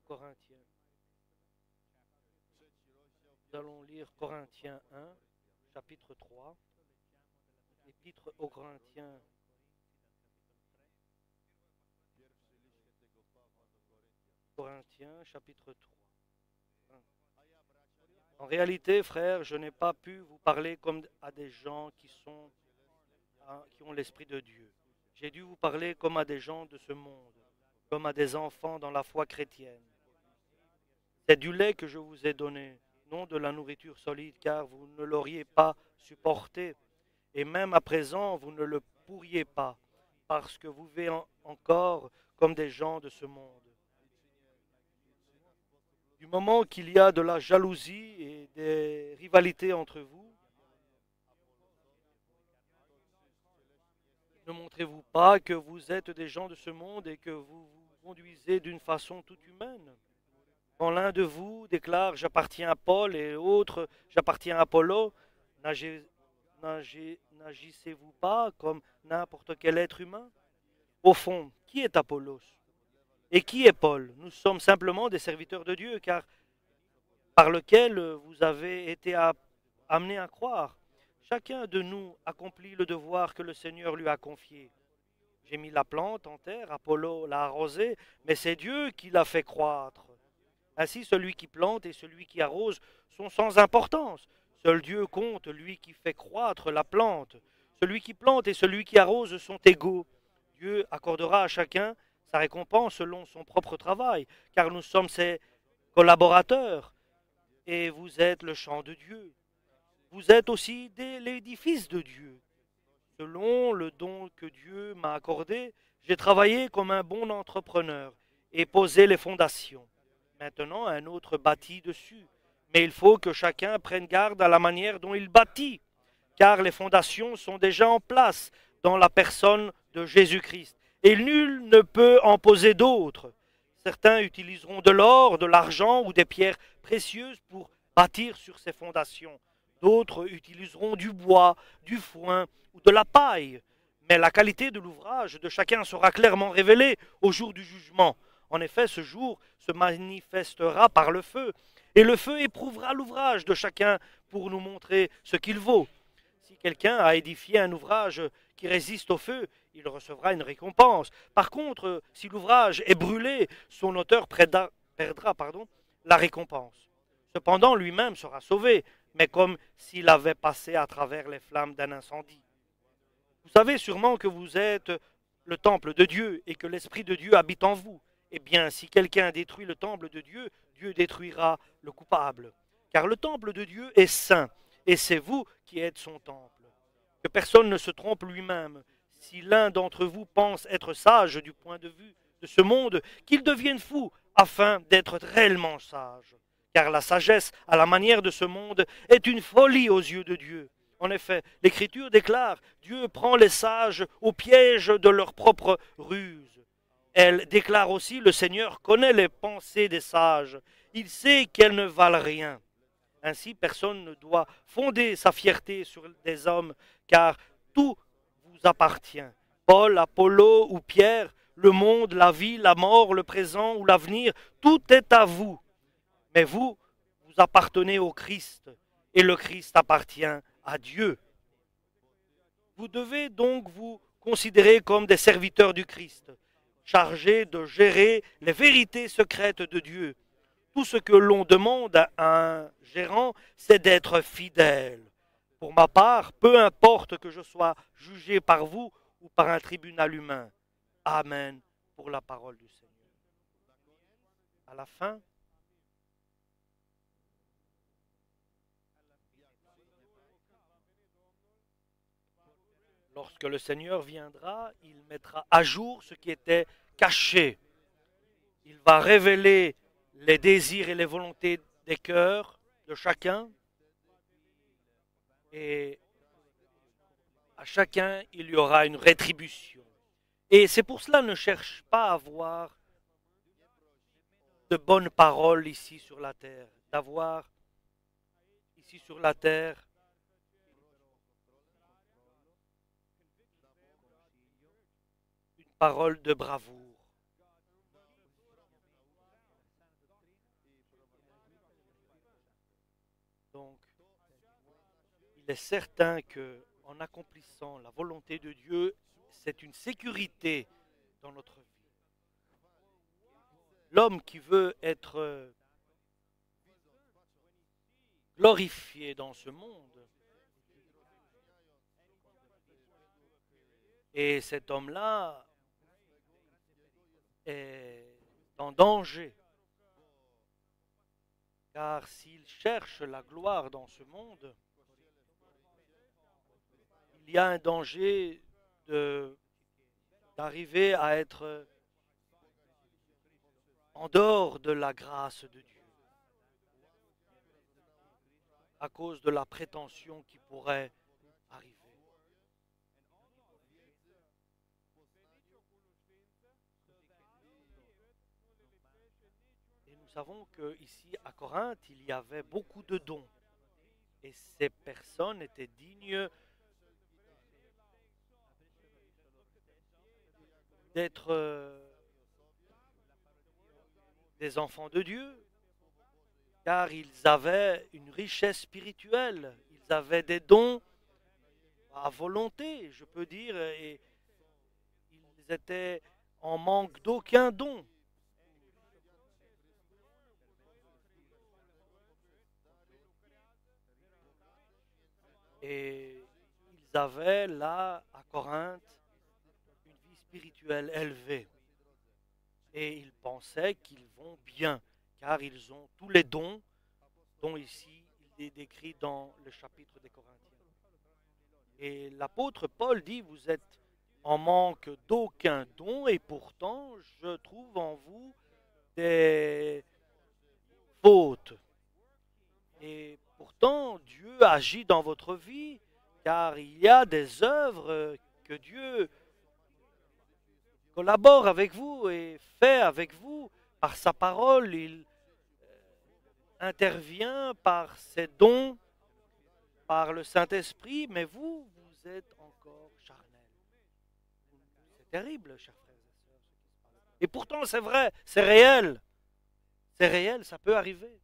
Corinthiens. Nous allons lire Corinthiens 1, chapitre 3. Épître aux Corinthiens, chapitre 3. En réalité, frères, je n'ai pas pu vous parler comme à des gens qui ont l'Esprit de Dieu. J'ai dû vous parler comme à des gens de ce monde, comme à des enfants dans la foi chrétienne. C'est du lait que je vous ai donné, non de la nourriture solide, car vous ne l'auriez pas supporté. Et même à présent, vous ne le pourriez pas, parce que vous vivez encore comme des gens de ce monde. Du moment qu'il y a de la jalousie et des rivalités entre vous, ne montrez-vous pas que vous êtes des gens de ce monde et que vous vous conduisez d'une façon toute humaine. Quand l'un de vous déclare j'appartiens à Paul et l'autre j'appartiens à Apollo, n'agissez-vous pas comme n'importe quel être humain? Au fond, qui est Apollos? Et qui est Paul? Nous sommes simplement des serviteurs de Dieu, car par lequel vous avez été amenés à croire. Chacun de nous accomplit le devoir que le Seigneur lui a confié. J'ai mis la plante en terre, Apollo l'a arrosée, mais c'est Dieu qui l'a fait croître. Ainsi, celui qui plante et celui qui arrose sont sans importance. Seul Dieu compte, lui qui fait croître la plante. Celui qui plante et celui qui arrose sont égaux. Dieu accordera à chacun sa récompense selon son propre travail, car nous sommes ses collaborateurs, et vous êtes le champ de Dieu. Vous êtes aussi l'édifice de Dieu. Selon le don que Dieu m'a accordé, j'ai travaillé comme un bon entrepreneur et posé les fondations. Maintenant, un autre bâtit dessus. Mais il faut que chacun prenne garde à la manière dont il bâtit, car les fondations sont déjà en place dans la personne de Jésus-Christ. Et nul ne peut en poser d'autres. Certains utiliseront de l'or, de l'argent ou des pierres précieuses pour bâtir sur ces fondations. D'autres utiliseront du bois, du foin ou de la paille. Mais la qualité de l'ouvrage de chacun sera clairement révélée au jour du jugement. En effet, ce jour se manifestera par le feu, et le feu éprouvera l'ouvrage de chacun pour nous montrer ce qu'il vaut. Si quelqu'un a édifié un ouvrage qui résiste au feu, il recevra une récompense. Par contre, si l'ouvrage est brûlé, son auteur perdra la récompense. Cependant, lui-même sera sauvé, mais comme s'il avait passé à travers les flammes d'un incendie. Vous savez sûrement que vous êtes le temple de Dieu et que l'Esprit de Dieu habite en vous. Eh bien, si quelqu'un détruit le temple de Dieu, Dieu détruira le coupable. Car le temple de Dieu est saint, et c'est vous qui êtes son temple. Que personne ne se trompe lui-même. Si l'un d'entre vous pense être sage du point de vue de ce monde, qu'il devienne fou, afin d'être réellement sage. Car la sagesse, à la manière de ce monde, est une folie aux yeux de Dieu. En effet, l'Écriture déclare, Dieu prend les sages au piège de leur propre ruse. Elle déclare aussi, le Seigneur connaît les pensées des sages. Il sait qu'elles ne valent rien. Ainsi, personne ne doit fonder sa fierté sur des hommes, car tout vous appartient. Paul, Apollo ou Pierre, le monde, la vie, la mort, le présent ou l'avenir, tout est à vous. Mais vous, vous appartenez au Christ, et le Christ appartient à Dieu. Vous devez donc vous considérer comme des serviteurs du Christ, chargés de gérer les vérités secrètes de Dieu. Tout ce que l'on demande à un gérant, c'est d'être fidèle. Pour ma part, peu importe que je sois jugé par vous ou par un tribunal humain. Amen pour la parole du Seigneur. À la fin, lorsque le Seigneur viendra, il mettra à jour ce qui était caché. Il va révéler les désirs et les volontés des cœurs de chacun. Et à chacun, il y aura une rétribution. Et c'est pour cela, ne cherche pas à avoir de bonnes paroles ici sur la terre, d'avoir ici sur la terre une parole de bravoure. il est certain que en accomplissant la volonté de Dieu, c'est une sécurité dans notre vie. L'homme qui veut être glorifié dans ce monde, et cet homme-là est en danger. Car s'il cherche la gloire dans ce monde, il y a un danger d'arriver à être en dehors de la grâce de Dieu, à cause de la prétention qui pourrait arriver. Et nous savons qu'ici à Corinthe, il y avait beaucoup de dons. Et ces personnes étaient dignes d'être des enfants de Dieu, car ils avaient une richesse spirituelle, ils avaient des dons à volonté, je peux dire, et ils étaient en manque d'aucun don. Et ils avaient là, à Corinthe, une vie spirituelle élevée. Et ils pensaient qu'ils vont bien, car ils ont tous les dons dont ici il est décrit dans le chapitre des Corinthiens. Et l'apôtre Paul dit, vous êtes en manque d'aucun don, et pourtant je trouve en vous des fautes. Et pourtant Dieu agit dans votre vie, car il y a des œuvres que Dieu collabore avec vous et fait avec vous par sa parole. Il intervient par ses dons, par le Saint-Esprit, mais vous êtes encore charnel. C'est terrible, chers frères et sœurs. Et pourtant, c'est vrai, c'est réel. C'est réel, ça peut arriver.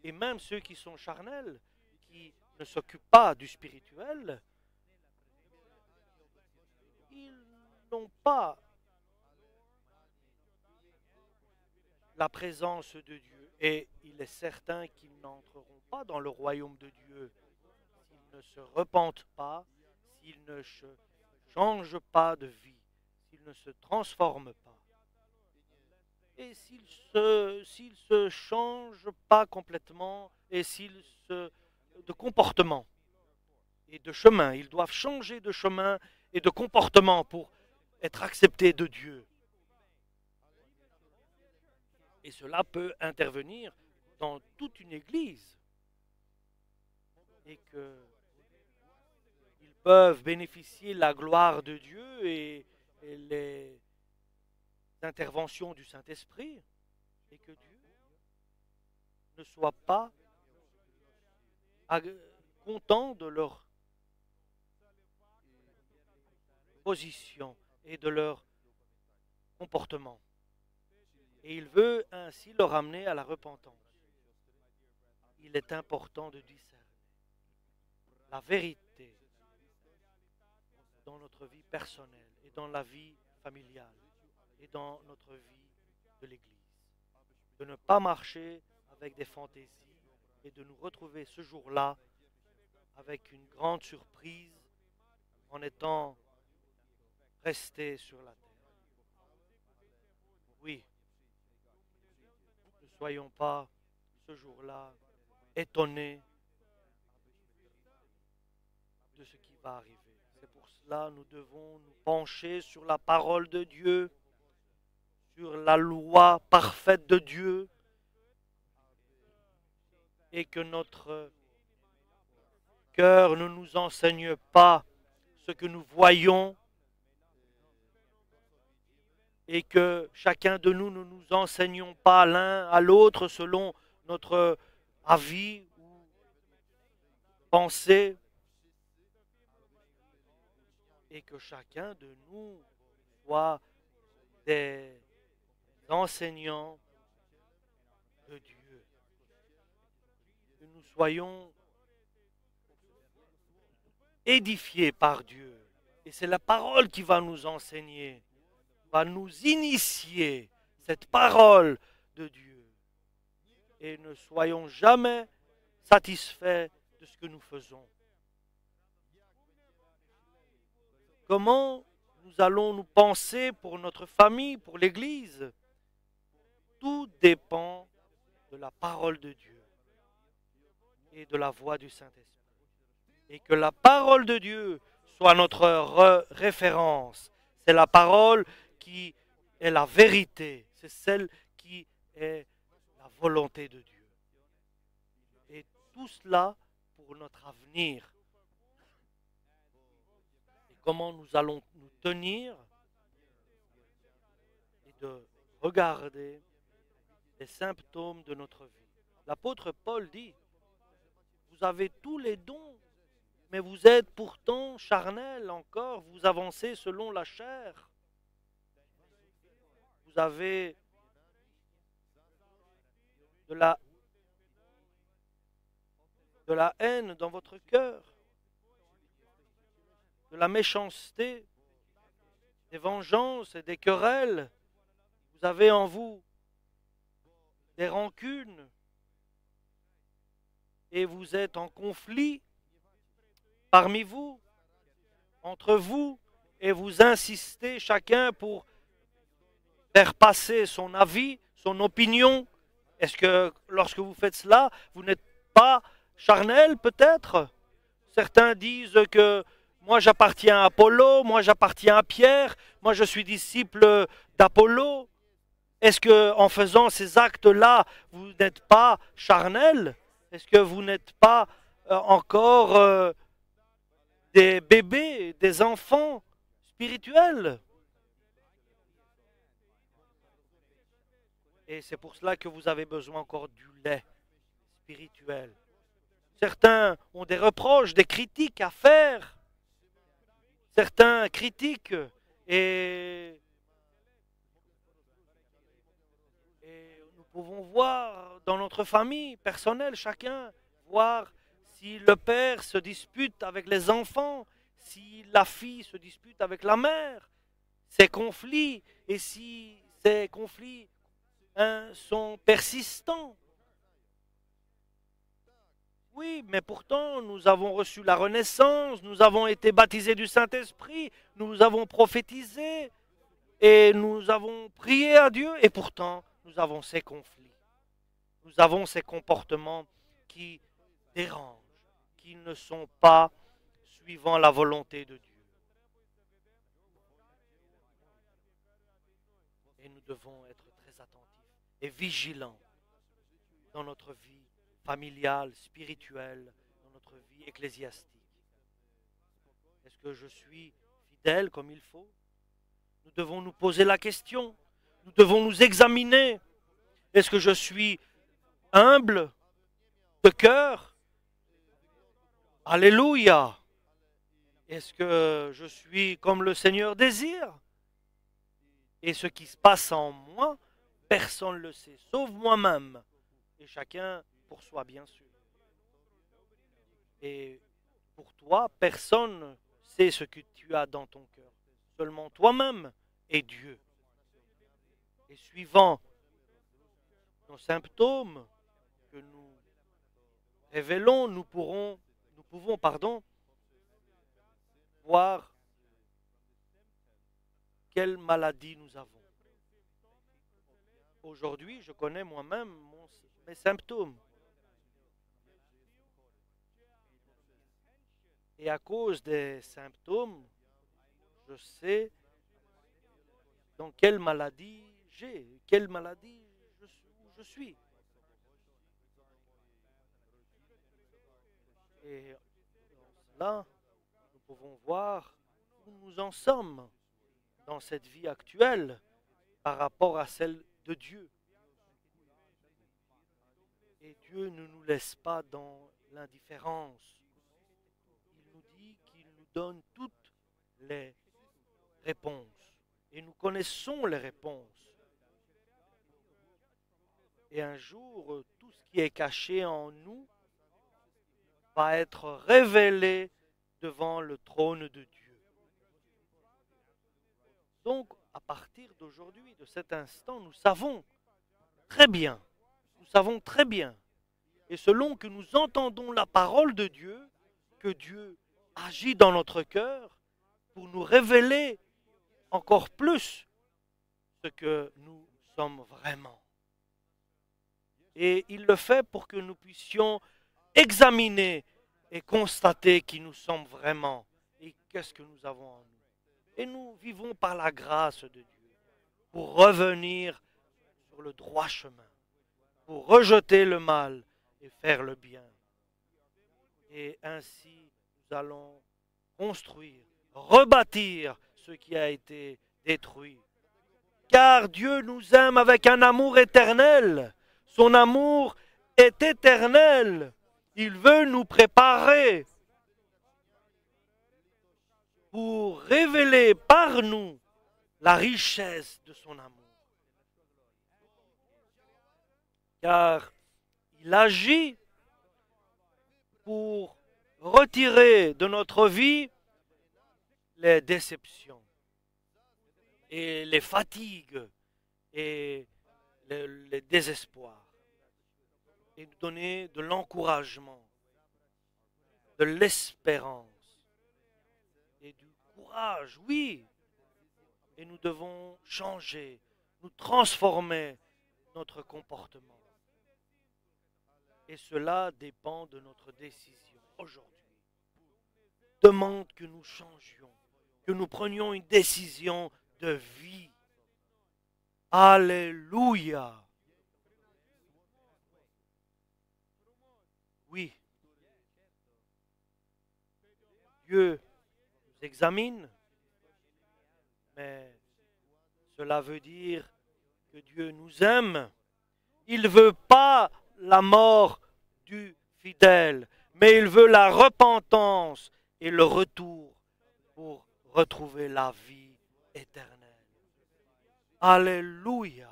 Et même ceux qui sont charnels, qui ne s'occupent pas du spirituel, ils n'ont pas la présence de Dieu. Et il est certain qu'ils n'entreront pas dans le royaume de Dieu s'ils ne se repentent pas, s'ils ne changent pas de vie, s'ils ne se transforment pas. Et s'ils se changent pas complètement, et de comportement et de chemin, ils doivent changer de chemin et de comportement pour être acceptés de Dieu. Et cela peut intervenir dans toute une église. Et qu'ils peuvent bénéficier de la gloire de Dieu et les interventions du Saint-Esprit. Et que Dieu ne soit pas content de leur position et de leur comportement. Et il veut ainsi leur amener à la repentance. Il est important de discerner la vérité dans notre vie personnelle et dans la vie familiale et dans notre vie de l'Église. De ne pas marcher avec des fantaisies et de nous retrouver ce jour-là avec une grande surprise en étant restés sur la terre. Oui, ne soyons pas ce jour-là étonnés de ce qui va arriver. C'est pour cela que nous devons nous pencher sur la parole de Dieu, sur la loi parfaite de Dieu, et que notre cœur ne nous enseigne pas ce que nous voyons, et que chacun de nous ne nous enseignons pas l'un à l'autre selon notre avis ou pensée, et que chacun de nous soit des enseignants de Dieu. Que nous soyons édifiés par Dieu. Et c'est la parole qui va nous enseigner, va nous initier cette parole de Dieu. Et ne soyons jamais satisfaits de ce que nous faisons. Comment nous allons nous penser pour notre famille, pour l'Église? Tout dépend de la parole de Dieu et de la voix du Saint-Esprit. Et que la parole de Dieu soit notre référence. C'est la parole qui est la vérité. C'est celle qui est la volonté de Dieu. Et tout cela pour notre avenir. Et comment nous allons nous tenir et de regarder les symptômes de notre vie. L'apôtre Paul dit, vous avez tous les dons, mais vous êtes pourtant charnel encore, vous avancez selon la chair. Vous avez de la haine dans votre cœur, de la méchanceté, des vengeances et des querelles. Vous avez en vous des rancunes et vous êtes en conflit parmi vous, entre vous, et vous insistez chacun pour faire passer son avis, son opinion. Est-ce que lorsque vous faites cela, vous n'êtes pas charnel peut-être? Certains disent que moi j'appartiens à Apollo, moi j'appartiens à Pierre, moi je suis disciple d'Apollo. Est-ce que en faisant ces actes-là, vous n'êtes pas charnel? Est-ce que vous n'êtes pas encore des bébés, des enfants spirituels? Et c'est pour cela que vous avez besoin encore du lait spirituel. Certains ont des reproches, des critiques à faire. Certains critiquent et nous pouvons voir dans notre famille personnelle, chacun, voir si le père se dispute avec les enfants, si la fille se dispute avec la mère, ces conflits, et si ces conflits sont persistants. Oui, mais pourtant, nous avons reçu la renaissance, nous avons été baptisés du Saint-Esprit, nous avons prophétisé et nous avons prié à Dieu, et pourtant, nous avons ces conflits. Nous avons ces comportements qui dérangent, qui ne sont pas suivant la volonté de Dieu. Et nous devons être très attentifs et vigilants dans notre vie familiale, spirituelle, dans notre vie ecclésiastique. Est-ce que je suis fidèle comme il faut? Nous devons nous poser la question. Nous devons nous examiner. Est-ce que je suis humble de cœur? Alléluia! Est-ce que je suis comme le Seigneur désire? Et ce qui se passe en moi, personne ne le sait, sauf moi-même. Et chacun pour soi, bien sûr. Et pour toi, personne ne sait ce que tu as dans ton cœur. Seulement toi-même et Dieu. Et suivant nos symptômes que nous révélons, nous pouvons voir quelle maladie nous avons. Aujourd'hui, je connais moi-même mes symptômes. Et à cause des symptômes, je sais dans quelle maladie j'ai, quelle maladie je suis. Et là, nous pouvons voir où nous en sommes dans cette vie actuelle par rapport à celle de Dieu. Et Dieu ne nous laisse pas dans l'indifférence. Il nous dit qu'il nous donne toutes les réponses. Et nous connaissons les réponses. Et un jour, tout ce qui est caché en nous va être révélé devant le trône de Dieu. Donc, à partir d'aujourd'hui, de cet instant, nous savons très bien, et selon que nous entendons la parole de Dieu, que Dieu agit dans notre cœur pour nous révéler encore plus ce que nous sommes vraiment. Et il le fait pour que nous puissions examiner et constater qui nous sommes vraiment et qu'est-ce que nous avons en nous. Et nous vivons par la grâce de Dieu pour revenir sur le droit chemin, pour rejeter le mal et faire le bien. Et ainsi, nous allons construire, rebâtir ce qui a été détruit. Car Dieu nous aime avec un amour éternel. Son amour est éternel. Il veut nous préparer pour révéler par nous la richesse de son amour. Car il agit pour retirer de notre vie les déceptions et les fatigues et les désespoirs et nous donner de l'encouragement, de l'espérance et du courage, oui. Et nous devons changer, nous transformer notre comportement. Et cela dépend de notre décision aujourd'hui. Demande que nous changions, que nous prenions une décision de vie. Alléluia. Oui. Dieu nous examine, mais cela veut dire que Dieu nous aime. Il ne veut pas la mort du fidèle, mais il veut la repentance et le retour pour retrouver la vie éternelle. Alléluia.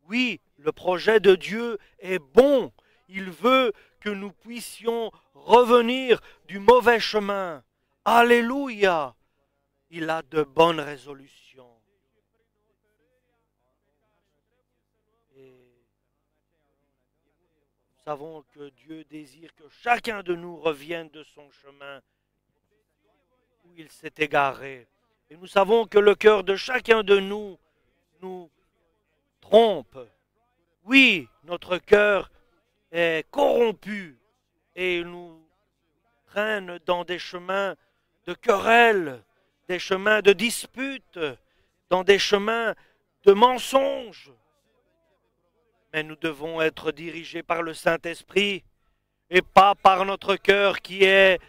Oui, le projet de Dieu est bon. Il veut que nous puissions revenir du mauvais chemin. Alléluia. Il a de bonnes résolutions. Et nous savons que Dieu désire que chacun de nous revienne de son chemin où il s'est égaré. Et nous savons que le cœur de chacun de nous trompe. Oui, notre cœur est corrompu et il nous traîne dans des chemins de querelles, des chemins de disputes, dans des chemins de mensonges. Mais nous devons être dirigés par le Saint-Esprit et pas par notre cœur qui est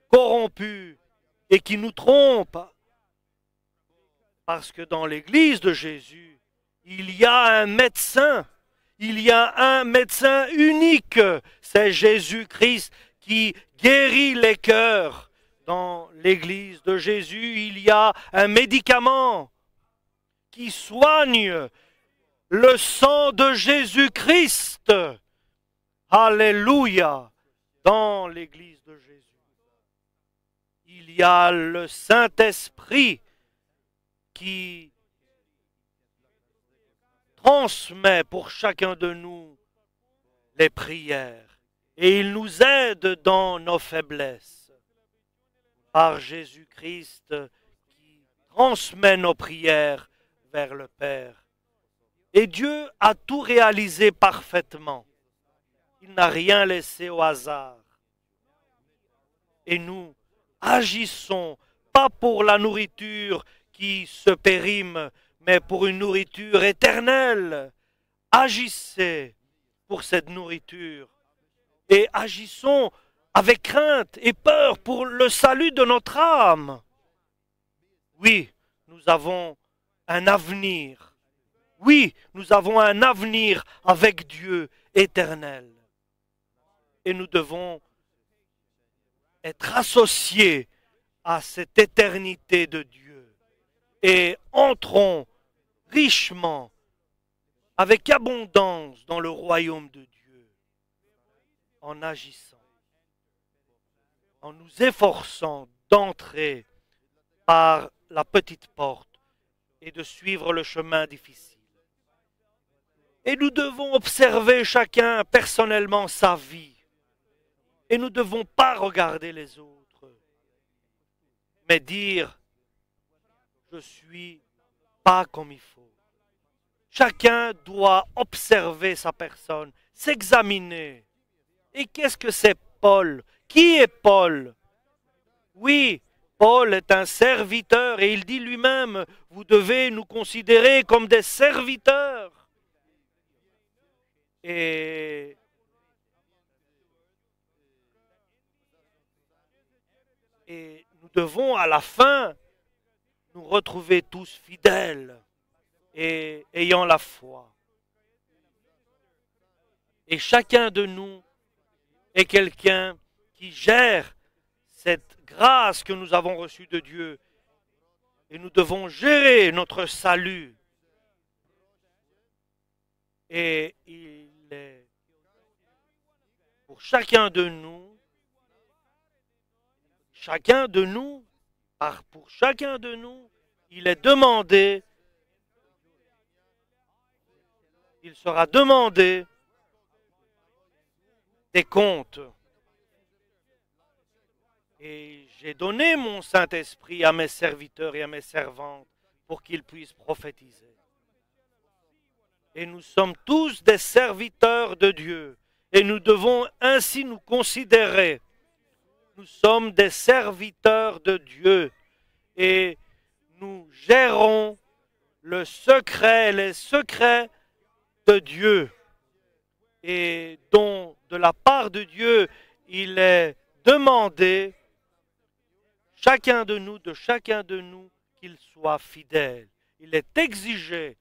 corrompu et qui nous trompe. Parce que dans l'Église de Jésus, il y a un médecin. Il y a un médecin unique. C'est Jésus-Christ qui guérit les cœurs. Dans l'Église de Jésus, il y a un médicament qui soigne le sang de Jésus-Christ. Alléluia. Dans l'Église de Jésus, il y a le Saint-Esprit qui transmet pour chacun de nous les prières et il nous aide dans nos faiblesses. Par Jésus-Christ qui transmet nos prières vers le Père. Et Dieu a tout réalisé parfaitement. Il n'a rien laissé au hasard. Et nous agissons pas pour la nourriture qui se périme, mais pour une nourriture éternelle. Agissez pour cette nourriture et agissons avec crainte et peur pour le salut de notre âme. Oui, nous avons un avenir. Oui, nous avons un avenir avec Dieu éternel. Et nous devons être associés à cette éternité de Dieu. Et entrons richement, avec abondance dans le royaume de Dieu, en agissant. en nous efforçant d'entrer par la petite porte et de suivre le chemin difficile. Et nous devons observer chacun personnellement sa vie. Et nous ne devons pas regarder les autres, mais dire, je suis pas comme il faut. Chacun doit observer sa personne, s'examiner. Et qu'est-ce que c'est Paul? Qui est Paul? Oui, Paul est un serviteur et il dit lui-même, vous devez nous considérer comme des serviteurs. Et nous devons à la fin nous retrouver tous fidèles et ayant la foi. Et chacun de nous est quelqu'un qui gère cette grâce que nous avons reçue de Dieu. Et nous devons gérer notre salut. Et il est pour chacun de nous, pour chacun de nous, il est demandé, il sera demandé des comptes. Et j'ai donné mon Saint-Esprit à mes serviteurs et à mes servantes pour qu'ils puissent prophétiser. Et nous sommes tous des serviteurs de Dieu. Et nous devons ainsi nous considérer. Nous sommes des serviteurs de Dieu. Et nous gérons les secrets de Dieu. Et dont de la part de Dieu, il est demandé de chacun de nous, qu'il soit fidèle. Il est exigé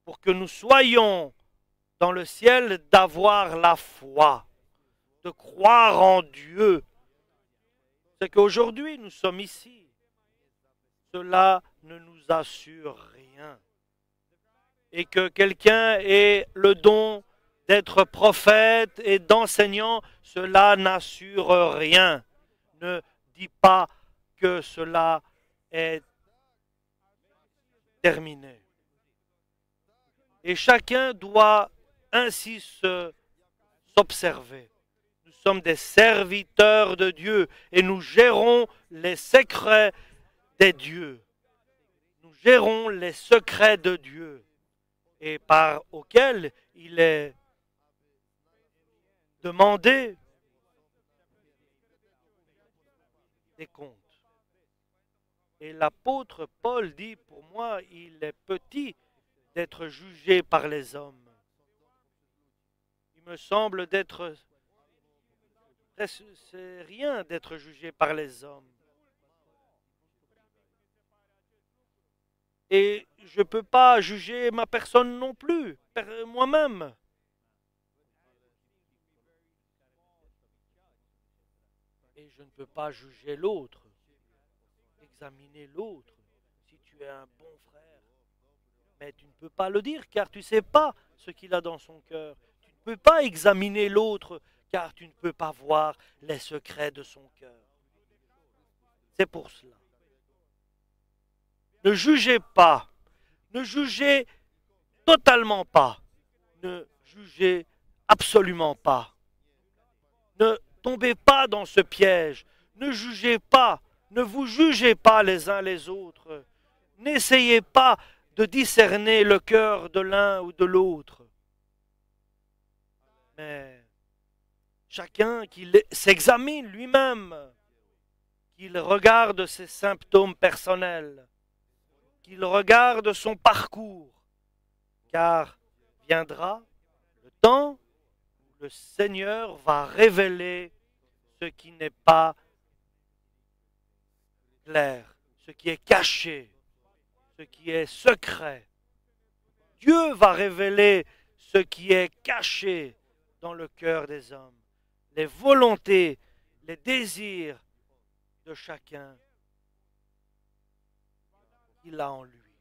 pour que nous soyons dans le ciel d'avoir la foi, de croire en Dieu. C'est qu'aujourd'hui nous sommes ici. Cela ne nous assure rien. Et que quelqu'un ait le don d'être prophète et d'enseignant, cela n'assure rien. Ne dis pas que cela est terminé. Et chacun doit ainsi s'observer. Nous sommes des serviteurs de Dieu et nous gérons les secrets des dieux. Nous gérons les secrets de Dieu et par auxquels il est demandé des comptes. Et l'apôtre Paul dit, pour moi, il est petit d'être jugé par les hommes. Il me semble c'est rien d'être jugé par les hommes. Et je ne peux pas juger ma personne non plus, moi-même. Et je ne peux pas juger l'autre, examiner l'autre, si tu es un bon frère. Mais tu ne peux pas le dire car tu ne sais pas ce qu'il a dans son cœur. Tu ne peux pas examiner l'autre car tu ne peux pas voir les secrets de son cœur. C'est pour cela. Ne jugez pas. Ne jugez totalement pas. Ne jugez absolument pas. Ne tombez pas dans ce piège. Ne jugez pas. Ne vous jugez pas les uns les autres. N'essayez pas de discerner le cœur de l'un ou de l'autre. Mais chacun qu'il s'examine lui-même, qu'il regarde ses symptômes personnels, qu'il regarde son parcours, car viendra le temps où le Seigneur va révéler ce qui n'est pas clair, ce qui est caché, ce qui est secret. Dieu va révéler ce qui est caché dans le cœur des hommes, les volontés, les désirs de chacun qu'il a en lui.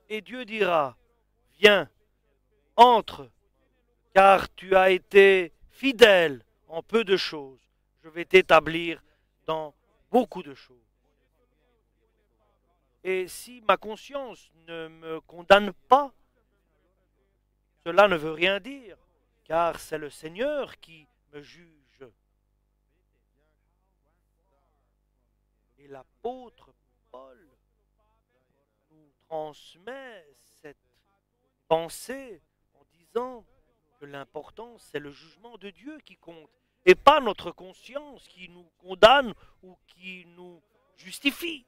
Et Dieu dira, viens, entre, car tu as été fidèle en peu de choses. Je vais t'établir dans beaucoup de choses. Et si ma conscience ne me condamne pas, cela ne veut rien dire, car c'est le Seigneur qui me juge. Et l'apôtre Paul nous transmet cette pensée en disant que l'important, c'est le jugement de Dieu qui compte, et pas notre conscience qui nous condamne ou qui nous justifie.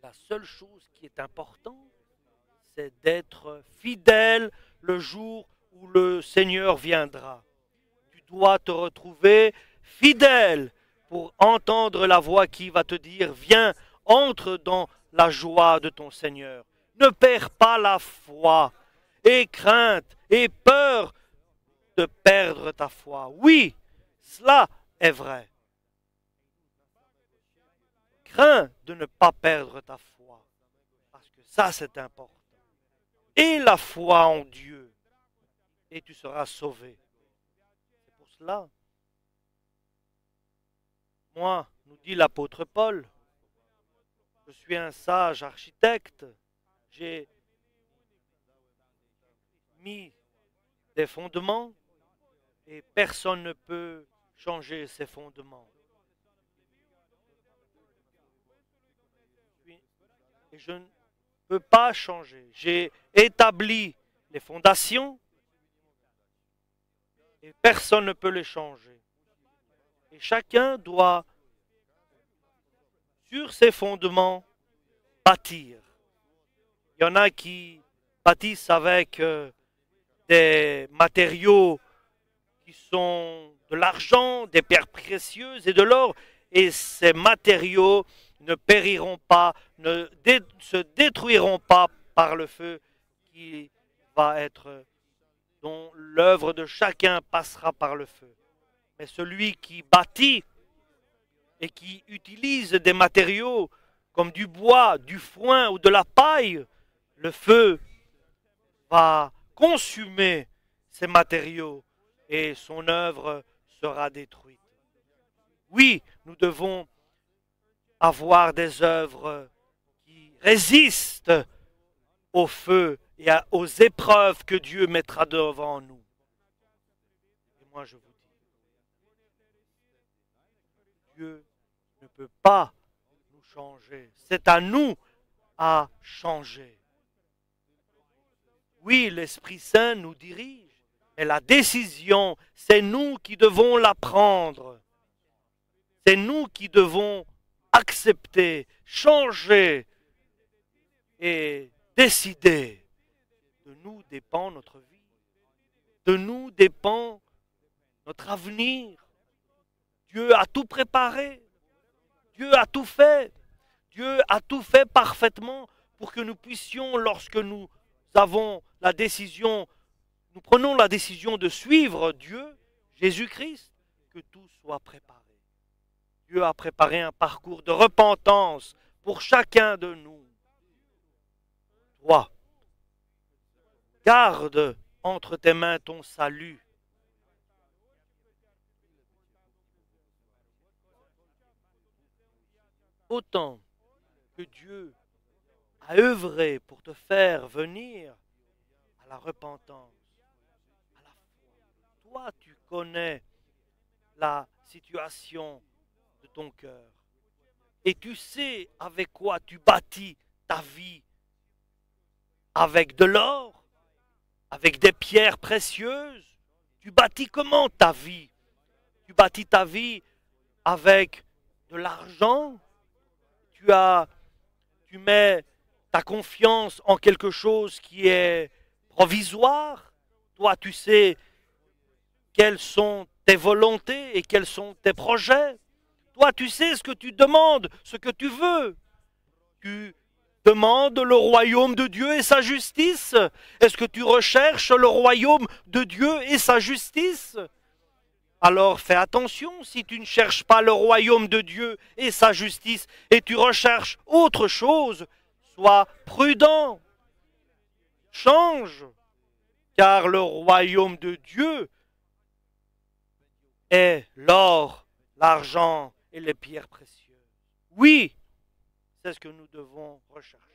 La seule chose qui est importante, c'est d'être fidèle le jour où le Seigneur viendra. Tu dois te retrouver fidèle pour entendre la voix qui va te dire « Viens, entre dans la joie de ton Seigneur. Ne perds pas la foi et crainte et peur de perdre ta foi. » Oui, cela est vrai. Crains de ne pas perdre ta foi, parce que ça c'est important. Et la foi en Dieu, et tu seras sauvé. C'est pour cela. Moi, nous dit l'apôtre Paul, je suis un sage architecte, j'ai mis des fondements et personne ne peut changer ces fondements. Et je ne peux pas changer. J'ai établi les fondations et personne ne peut les changer. Et chacun doit, sur ces fondements, bâtir. Il y en a qui bâtissent avec des matériaux qui sont de l'argent, des pierres précieuses et de l'or. Et ces matériaux ne périront pas, ne se détruiront pas par le feu qui va être, dont l'œuvre de chacun passera par le feu. Mais celui qui bâtit et qui utilise des matériaux comme du bois, du foin ou de la paille, le feu va consumer ces matériaux et son œuvre sera détruite. Oui, nous devons avoir des œuvres qui résistent au feu et aux épreuves que Dieu mettra devant nous. Et moi je vous dis, Dieu ne peut pas nous changer. C'est à nous à changer. Oui, l'Esprit Saint nous dirige, mais la décision, c'est nous qui devons la prendre. C'est nous qui devons accepter, changer et décider. De nous dépend notre vie. De nous dépend notre avenir. Dieu a tout préparé. Dieu a tout fait. Dieu a tout fait parfaitement pour que nous puissions, lorsque nous avons la décision, nous prenons la décision de suivre Dieu, Jésus-Christ, que tout soit préparé. Dieu a préparé un parcours de repentance pour chacun de nous. Toi, garde entre tes mains ton salut. Autant que Dieu a œuvré pour te faire venir à la repentance, à la foi. Toi, tu connais la situation de ton cœur. Et tu sais avec quoi tu bâtis ta vie. Avec de l'or, avec des pierres précieuses. Tu bâtis comment ta vie? Tu bâtis ta vie avec de l'argent. Tu mets ta confiance en quelque chose qui est provisoire. Toi, tu sais quelles sont tes volontés et quels sont tes projets. Toi, tu sais ce que tu demandes, ce que tu veux. Tu demandes le royaume de Dieu et sa justice. Est-ce que tu recherches le royaume de Dieu et sa justice? Alors fais attention si tu ne cherches pas le royaume de Dieu et sa justice et tu recherches autre chose. Sois prudent. Change. Car le royaume de Dieu est l'or l'argent et les pierres précieuses. Oui, c'est ce que nous devons rechercher.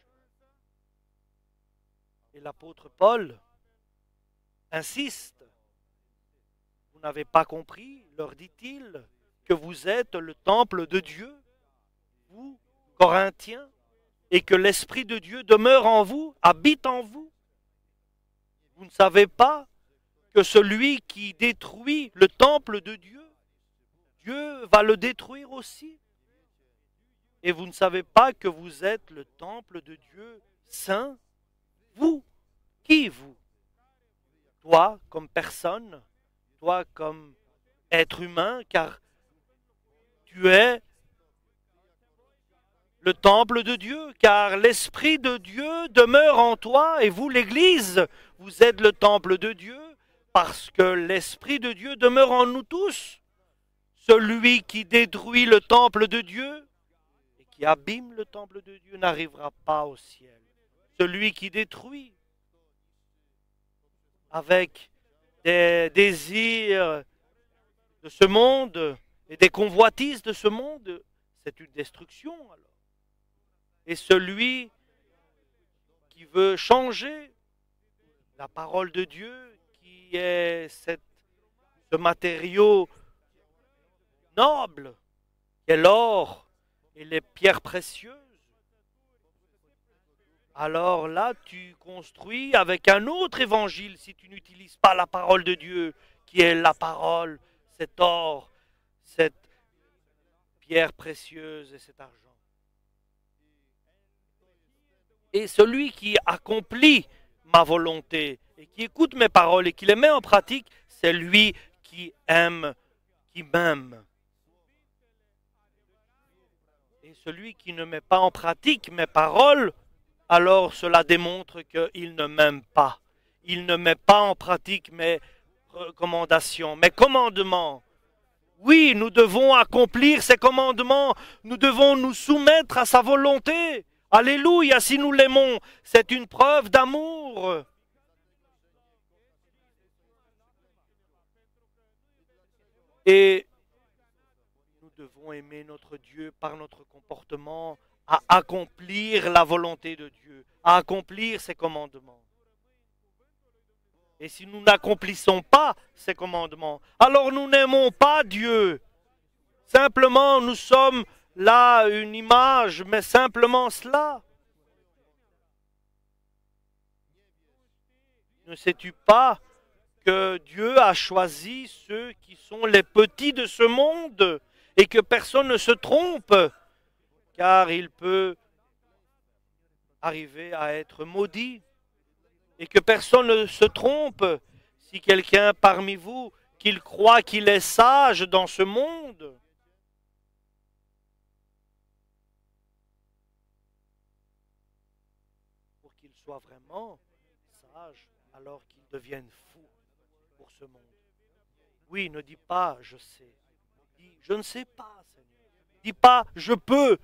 Et l'apôtre Paul insiste. Vous n'avez pas compris, leur dit-il, que vous êtes le temple de Dieu, vous, Corinthiens, et que l'Esprit de Dieu demeure en vous, habite en vous. Vous ne savez pas que celui qui détruit le temple de Dieu, Dieu va le détruire aussi. Et vous ne savez pas que vous êtes le temple de Dieu saint. Vous, qui vous? Toi comme personne, toi comme être humain, car tu es le temple de Dieu, car l'Esprit de Dieu demeure en toi, et vous, l'Église, vous êtes le temple de Dieu, parce que l'Esprit de Dieu demeure en nous tous. Celui qui détruit le temple de Dieu et qui abîme le temple de Dieu n'arrivera pas au ciel. Celui qui détruit avec des désirs de ce monde et des convoitises de ce monde, c'est une destruction alors. Et celui qui veut changer la parole de Dieu, qui est ce matériau noble, qui est l'or et les pierres précieuses, alors là, tu construis avec un autre évangile si tu n'utilises pas la parole de Dieu, qui est la parole, cet or, cette pierre précieuse et cet argent. Et celui qui accomplit ma volonté et qui écoute mes paroles et qui les met en pratique, c'est lui qui aime, qui m'aime. Et celui qui ne met pas en pratique mes paroles, alors cela démontre qu'il ne m'aime pas. Il ne met pas en pratique mes recommandations, mes commandements. Oui, nous devons accomplir ces commandements. Nous devons nous soumettre à sa volonté. Alléluia, si nous l'aimons, c'est une preuve d'amour. Et nous devons aimer notre Dieu par notre comportement, à accomplir la volonté de Dieu, à accomplir ses commandements. Et si nous n'accomplissons pas ces commandements, alors nous n'aimons pas Dieu. Simplement, nous sommes là une image, mais simplement cela. Ne sais-tu pas que Dieu a choisi ceux qui sont les petits de ce monde et que personne ne se trompe, car il peut arriver à être maudit et que personne ne se trompe si quelqu'un parmi vous qu'il croit qu'il est sage dans ce monde. Pour qu'il soit vraiment sage, alors qu'il devienne fou pour ce monde. Oui, ne dis pas je sais. Dis je ne sais pas, Seigneur. Dis pas je peux.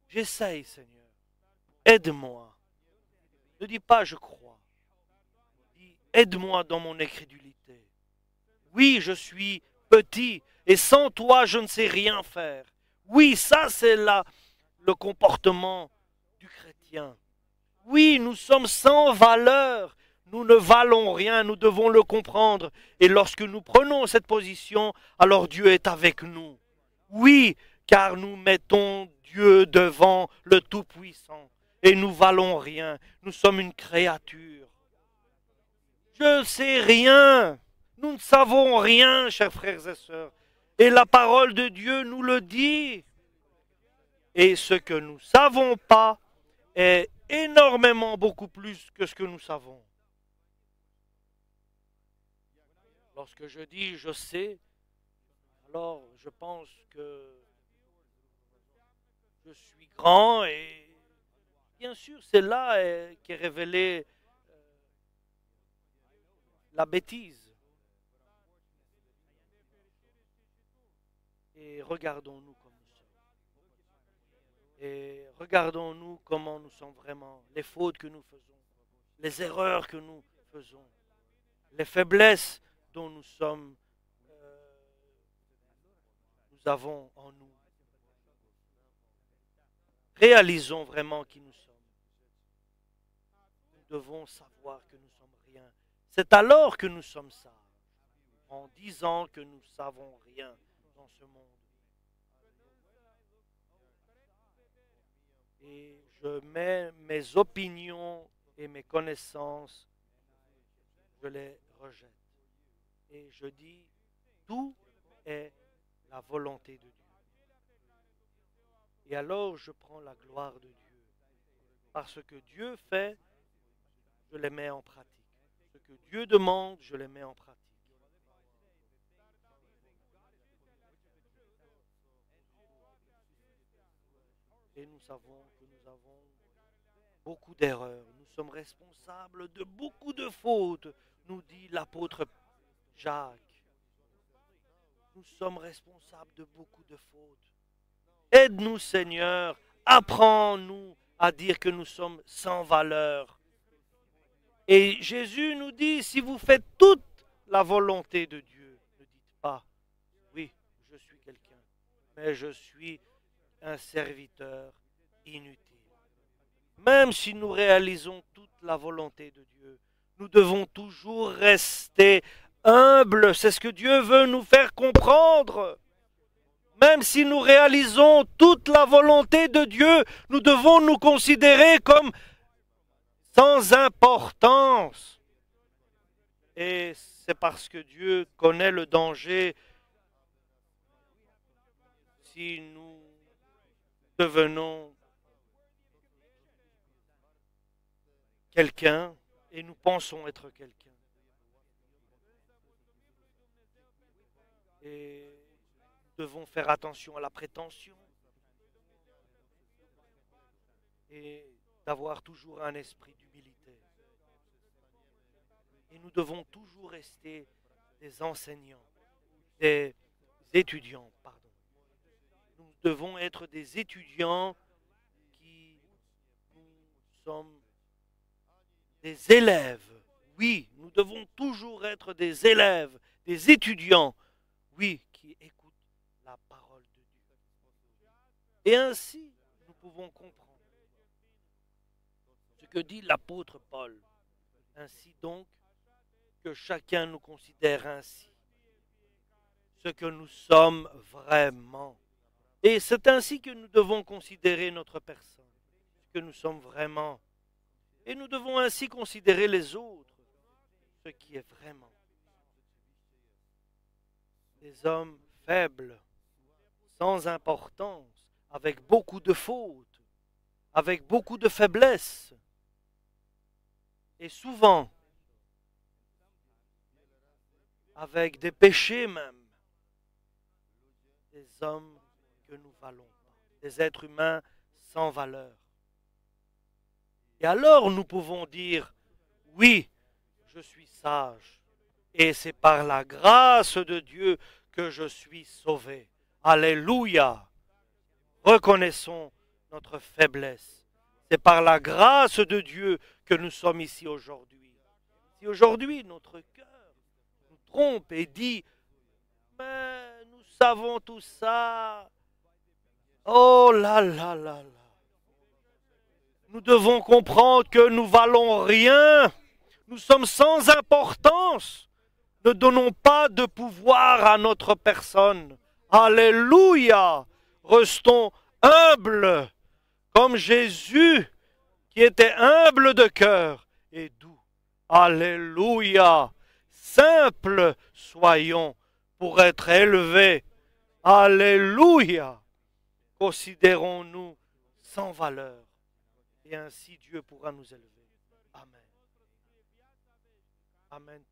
J'essaye, Seigneur. Aide-moi. Ne dis pas je crois. Dis aide-moi dans mon incrédulité. Oui, je suis petit et sans toi je ne sais rien faire. Oui, ça c'est là le comportement du chrétien. Oui, nous sommes sans valeur. Nous ne valons rien, nous devons le comprendre. Et lorsque nous prenons cette position, alors Dieu est avec nous. Oui, car nous mettons Dieu devant le Tout-Puissant. Et nous valons rien. Nous sommes une créature. Je ne sais rien. Nous ne savons rien, chers frères et sœurs. Et la parole de Dieu nous le dit. Et ce que nous ne savons pas est énormément beaucoup plus que ce que nous savons. Lorsque je dis je sais, alors je pense que je suis grand et bien sûr c'est là qu'est révélée la bêtise. Et regardons-nous comme nous sommes. Et regardons-nous comment nous sommes vraiment, les fautes que nous faisons, les erreurs que nous faisons, les faiblesses dont nous sommes nous avons en nous. Réalisons vraiment qui nous sommes. Nous devons savoir que nous sommes rien. C'est alors que nous sommes sages, en disant que nous ne savons rien dans ce monde. Et je mets mes opinions et mes connaissances, je les rejette. Et je dis, tout est la volonté de Dieu. Et alors je prends la gloire de Dieu. Parce que Dieu fait, je les mets en pratique. Ce que Dieu demande, je les mets en pratique. Et nous savons que nous avons beaucoup d'erreurs. Nous sommes responsables de beaucoup de fautes, nous dit l'apôtre Jacques. Nous sommes responsables de beaucoup de fautes. Aide-nous, Seigneur. Apprends-nous à dire que nous sommes sans valeur. Et Jésus nous dit, si vous faites toute la volonté de Dieu, ne dites pas, oui, je suis quelqu'un, mais je suis un serviteur inutile. Même si nous réalisons toute la volonté de Dieu, nous devons toujours rester humbles. C'est ce que Dieu veut nous faire comprendre. Même si nous réalisons toute la volonté de Dieu, nous devons nous considérer comme sans importance. Et c'est parce que Dieu connaît le danger si nous devenons quelqu'un et nous pensons être quelqu'un. Et nous devons faire attention à la prétention et d'avoir toujours un esprit d'humilité. Et nous devons toujours rester des enseignants, des étudiants, pardon. Nous devons être des étudiants qui nous sommes des élèves. Oui, nous devons toujours être des élèves, des étudiants, oui, qui écoutent la parole de Dieu. Et ainsi, nous pouvons comprendre ce que dit l'apôtre Paul. Ainsi donc, que chacun nous considère ainsi, ce que nous sommes vraiment. Et c'est ainsi que nous devons considérer notre personne, ce que nous sommes vraiment. Et nous devons ainsi considérer les autres, ce qui est vraiment. Des hommes faibles, sans importance, avec beaucoup de fautes, avec beaucoup de faiblesses. Et souvent, avec des péchés même, des hommes que nous valons pas, des êtres humains sans valeur. Et alors nous pouvons dire, oui, je suis sage, et c'est par la grâce de Dieu que je suis sauvé. Alléluia! Reconnaissons notre faiblesse. C'est par la grâce de Dieu que nous sommes ici aujourd'hui. Si aujourd'hui notre cœur nous trompe et dit, mais nous savons tout ça, oh là là là là, nous devons comprendre que nous valons rien, nous sommes sans importance. Ne donnons pas de pouvoir à notre personne. Alléluia! Restons humbles, comme Jésus, qui était humble de cœur et doux. Alléluia! Simples soyons pour être élevés. Alléluia! Considérons-nous sans valeur. Et ainsi Dieu pourra nous élever. Amen. Amen.